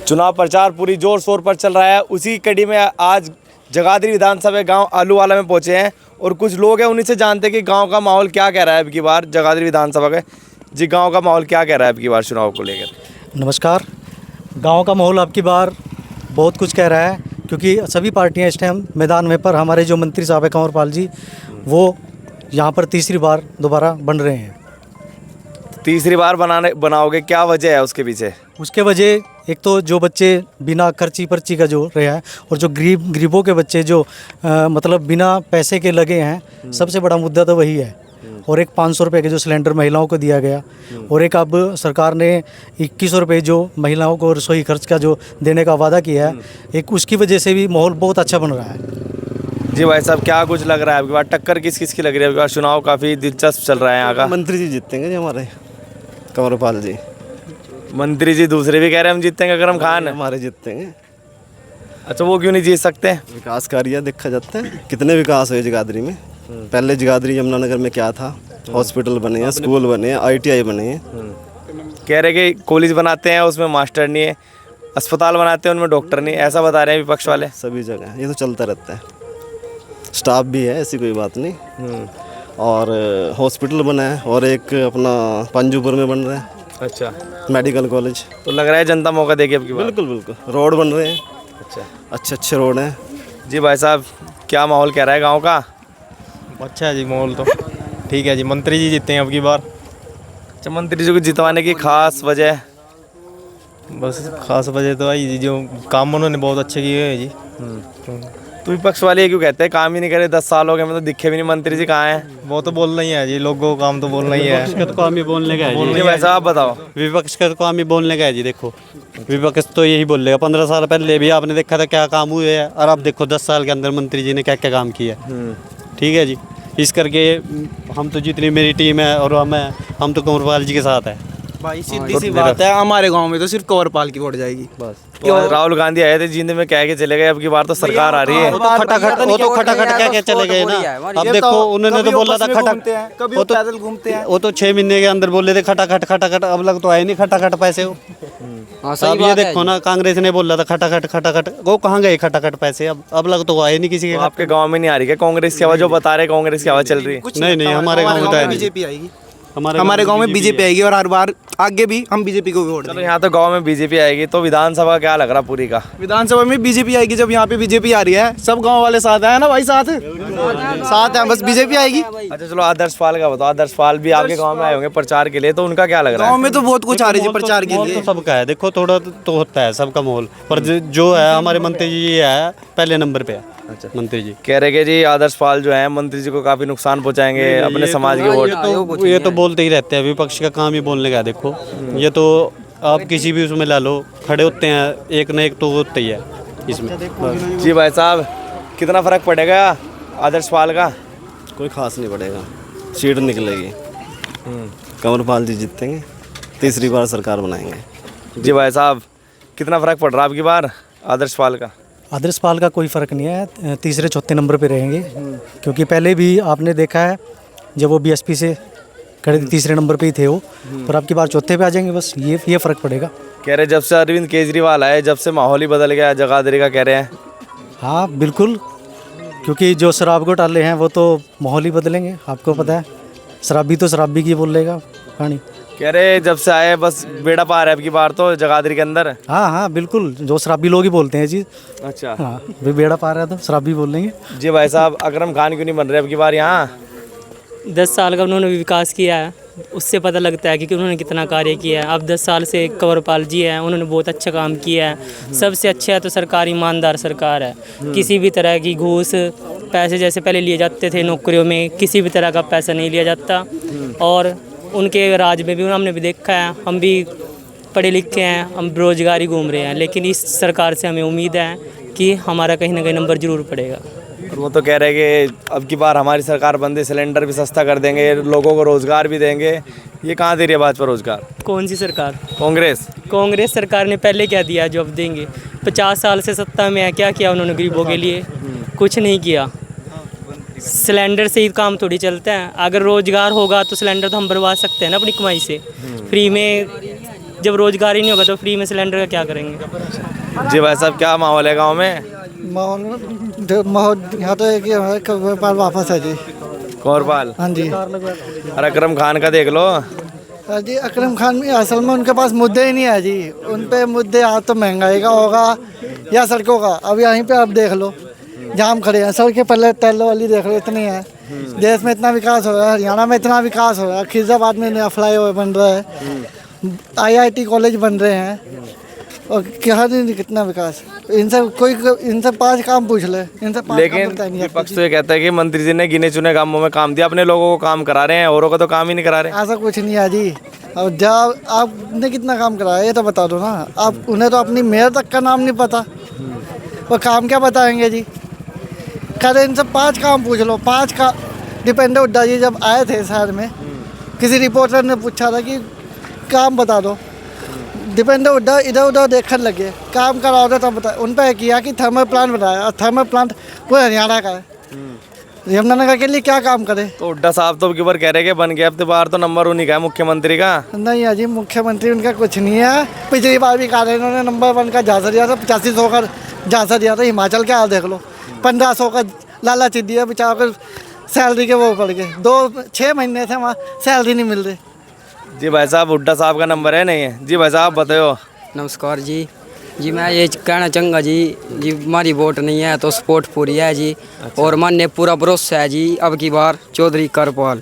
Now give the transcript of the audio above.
चुनाव प्रचार पूरी जोर शोर पर चल रहा है। उसी कड़ी में आज जगाधरी विधानसभा गांव आलूवाला में पहुंचे हैं और कुछ लोग हैं, उन्हीं से जानते हैं कि गांव का माहौल क्या कह रहा है अब की बार जगाधरी विधानसभा के। जी, गांव का माहौल क्या कह रहा है अब की बार चुनाव को लेकर? नमस्कार। गांव का माहौल अब की बार बहुत कुछ कह रहा है, क्योंकि सभी पार्टियां इस टाइम मैदान में, पर हमारे जो मंत्री साहब है कंवरपाल जी, वो यहाँ पर तीसरी बार दोबारा बन रहे हैं। तीसरी बार बनाओगे, क्या वजह है उसके पीछे? उसके वजह एक तो जो बच्चे बिना खर्ची पर्ची का जो रहा है, और जो गरीबों के बच्चे जो मतलब बिना पैसे के लगे हैं, सबसे बड़ा मुद्दा तो वही है। और एक 500 रुपये के जो सिलेंडर महिलाओं को दिया गया, और एक अब सरकार ने 2100 रुपये जो महिलाओं को रसोई खर्च का जो देने का वादा किया है, एक उसकी वजह से भी माहौल बहुत अच्छा बन रहा है। जी भाई साहब, क्या कुछ लग रहा है आपके बाद? टक्कर किस किस की लग रही है आपके बाद? चुनाव काफ़ी दिलचस्प चल रहा है यहाँ का। मंत्री जी जीतेंगे जी, हमारे कंवरपाल जी। मंत्री जी दूसरे भी कह रहे हैं हम जीतेंगे, अकरम खान हमारे जीतेंगे। अच्छा, वो क्यों नहीं जीत सकते? विकास कार्य देखा जाता है, कितने विकास हुए जगाधरी में। पहले जगाधरी यमुनानगर में क्या था, हॉस्पिटल बने हैं, स्कूल बने हैं, ITI बने हैं। कह रहे कि कॉलेज बनाते हैं उसमें मास्टर नहीं है, अस्पताल बनाते हैं उनमें डॉक्टर नहीं, ऐसा बता रहे हैं विपक्ष वाले। सभी जगह ये तो चलता रहता है, स्टाफ भी है, ऐसी कोई बात नहीं। और हॉस्पिटल बना है, और एक अपना पंजूपुर में बन रहा है। अच्छा, मेडिकल कॉलेज। तो लग रहा है जनता मौका देगी अब की बार। बिल्कुल बिल्कुल, रोड बन रहे हैं, अच्छा अच्छे रोड हैं। जी भाई साहब, क्या माहौल कह रहा है गांव का? अच्छा है जी, माहौल तो ठीक है जी। मंत्री जी जीते हैं अब की बार। अच्छा, मंत्री जी को जितवाने की खास वजह? बस खास वजह तो आई जी, जो काम उन्होंने बहुत अच्छे किए हैं जी। तो विपक्ष वाले क्यों कहते हैं काम ही नहीं करे? 10 साल हो गए, मतलब दिखे भी नहीं मंत्री जी कहाँ हैं? वो तो बोलना ही है जी, लोगों को काम तो बोलना ही है। विपक्ष का तो काम ही बोलने का है जी भाई साहब, आप बताओ। विपक्ष का तो काम ही बोलने का है जी। देखो, विपक्ष तो यही बोलेगा। 15 साल पहले भी आपने देखा था क्या काम हुए हैं, और अब देखो 10 साल के अंदर मंत्री जी ने क्या क्या काम किया। ठीक है जी, इस करके हम तो जितनी मेरी टीम है और हम तो कंवरपाल जी के साथ है भाई। सीधी सी बात है, हमारे गांव में तो सिर्फ कंवरपाल की वोट जाएगी बस। तो राहुल गांधी आए थे जींद में, कह के चले गए, अब की बार तो सरकार आ रही है। वो तो खटाखट क्या क्या चले गए ना। अब देखो, उन्होंने तो बोला था खटाखट, वो तो 6 महीने के अंदर बोले थे खटाखट। अब लग तो आए नहीं खटाखट पैसे वो। अब ये देखो ना, कांग्रेस ने बोला था खटाखट, वो कहाँ गए खटाखट पैसे? अब लग तो आए नहीं किसी के। आपके गाँव में नहीं आ रही क्या कांग्रेस की आवाज? जो बता रहे कांग्रेस की आवाज चल रही है। नहीं, हमारे गाँव में बीजेपी आएगी। हमारे गांव में बीजेपी आएगी, और हर बार आगे भी हम बीजेपी को वोट देंगे। यहाँ तो गांव में बीजेपी आएगी, तो विधानसभा क्या लग रहा पूरी का? विधानसभा में बीजेपी आएगी। जब यहाँ पे बीजेपी आ रही है, सब गांव वाले साथ है ना भाई, साथ है, बस बीजेपी आएगी। अच्छा चलो, आदर्श पाल का बताओ। आदर्श पाल भी आपके गांव में आए होंगे प्रचार के लिए, तो उनका क्या लग रहा है? गांव में तो बहुत कुछ आ रही है प्रचार के लिए। तो सबका है, देखो थोड़ा तो होता है सबका माहौल, पर जो है हमारे मंत्री जी है पहले नंबर पे है। अच्छा, मंत्री जी कह रहे कि जी आदर्श पाल जो है मंत्री जी को काफी नुकसान पहुंचाएंगे अपने समाज के वोट। ये तो बोलते ही रहते हैं, विपक्ष का काम ही बोलने का। देखो, ये तो आप किसी भी उसमें ला लो, खड़े होते हैं एक न एक तो होते ही है इसमें। जी भाई साहब, कितना फर्क पड़ेगा आदर्श पाल का? कोई खास नहीं पड़ेगा, सीट निकलेगी। कंवरपाल जी जीतेंगे, तीसरी बार सरकार बनाएंगे। जी भाई साहब, कितना फर्क पड़ रहा है आपकी बार आदर्श पाल का? आदर्श पाल का कोई फ़र्क नहीं है, तीसरे चौथे नंबर पे रहेंगे। क्योंकि पहले भी आपने देखा है, जब वो BSP से खड़े तीसरे नंबर पे ही थे वो, पर अब की बार चौथे पे आ जाएंगे। बस ये फ़र्क पड़ेगा। कह रहे जब से अरविंद केजरीवाल आए, जब से माहौल ही बदल गया जगाधरी का, कह रहे हैं। हाँ बिल्कुल, क्योंकि जो शराब घोटाले हैं वो तो माहौल ही बदलेंगे। आपको पता है, शराबी तो शराबी की बोलेगा कहानी। कह रहे जब से आए बस बेड़ा पार है अब की बार तो जगाधरी के अंदर। हाँ बिल्कुल, जो शराबी लोग ही बोलते हैं जी। अच्छा, हाँ, भाई बेड़ा पार है तो शराबी बोल लेंगे। जी भाई साहब, अकरम खान क्यों नहीं बन रहे अब की बार यहाँ? 10 साल का उन्होंने विकास किया है, उससे पता लगता है कि उन्होंने कितना कार्य किया है। अब 10 साल से कंवरपाल जी हैं, उन्होंने बहुत अच्छा काम किया है। सबसे अच्छा है तो सरकार ईमानदार सरकार है। किसी भी तरह की घूस पैसे जैसे पहले लिए जाते थे नौकरियों में, किसी भी तरह का पैसा नहीं लिया जाता। और उनके राज में भी हमने भी देखा है, हम भी पढ़े लिखे हैं, हम बेरोजगारी घूम रहे हैं, लेकिन इस सरकार से हमें उम्मीद है कि हमारा कहीं ना कहीं नंबर ज़रूर पड़ेगा। और वो तो कह रहे हैं कि अब की बार हमारी सरकार बंदे सिलेंडर भी सस्ता कर देंगे, लोगों को रोज़गार भी देंगे। ये कहाँ दे रही है भाजपा रोज़गार? कौन सी सरकार? कांग्रेस सरकार ने पहले क्या दिया जो अब देंगे? 50 साल से सत्ता में है, क्या किया उन्होंने गरीबों के लिए? कुछ नहीं किया। सिलेंडर से ही काम थोड़ी चलता है। अगर रोज़गार होगा तो सिलेंडर तो हम भरवा सकते हैं ना अपनी कमाई से। फ्री में जब रोजगार ही नहीं होगा तो फ्री में सिलेंडर का क्या करेंगे। जी भाई साहब, क्या माहौल है गांव में? माहौल यहाँ तो एक कव्यपाल वापस है जी। कौरपाल? हाँ जी। और अकरम खान का देख लो। जी अकरम खान भी असल में उनके पास मुद्दे ही नहीं है जी। उन पे मुद्दे या तो महंगाई का होगा या सड़कों का। अब यहीं पे आप देख लो, जाम खड़े हैं। सड़कें पहले टैलो वाली देख लो, इतनी है। देश में इतना विकास हो रहा है, हरियाणा में इतना विकास हो रहा है, खिजाबाद में नया फ्लाई ओवर बन रहा है, IIT कॉलेज बन रहे हैं, और क्या नहीं कितना विकास। इनसे 5 काम पूछ ले, इनसे 5 काम लेकिन बताएंगे। विपक्ष तो ये कहता है कि मंत्री जी ने गिने चुने कामों में काम दिया, अपने लोगों को काम करा रहे हैं, औरों का तो काम ही नहीं करा रहे। ऐसा कुछ नहीं है जी। अब जब आपने कितना काम कराया ये तो बता दो ना। आप उन्हें तो अपनी मेयर तक का नाम नहीं पता, वो काम क्या बताएंगे जी। कह रहे इनसे 5 काम पूछ लो। 5 का दीपेंद्र हुड्डा जी जब आए थे शहर में, किसी रिपोर्टर ने पूछा था कि काम बता दो। दीपेंद्र हुड्डा इधर उधर देखने लगे, काम कराओ तो तब बता। उन पर किया कि थर्मल प्लांट बनाया, और थर्मल प्लांट वो हरियाणा का है। यमुनानगर के लिए क्या काम करे। तो हुड्डा साहब तो अब की बार कह रहे कि बन गया, अब तो बार तो नंबर उन्हीं का है, मुख्यमंत्री का। नहीं है जी, मुख्यमंत्री उनका कुछ नहीं है। पिछली बार भी कहा इन्होंने नंबर 1 का झांसा दिया था, 8500 का झांसा दिया था। हिमाचल के हाल देख लो, 1500 का लालच दिया, बेचारा को सैलरी के वो पड़ गए। 6 महीने से वहाँ सैलरी नहीं मिल रही। जी भाई साहब, हुड्डा साहब का नंबर है नहीं है? जी भाई साहब बताओ। नमस्कार जी। जी मैं ये कहना चाहूँगा जी हमारी वोट नहीं है तो सपोर्ट पूरी है जी। और मन ने पूरा भरोसा है जी अब की बार चौधरी करपाल।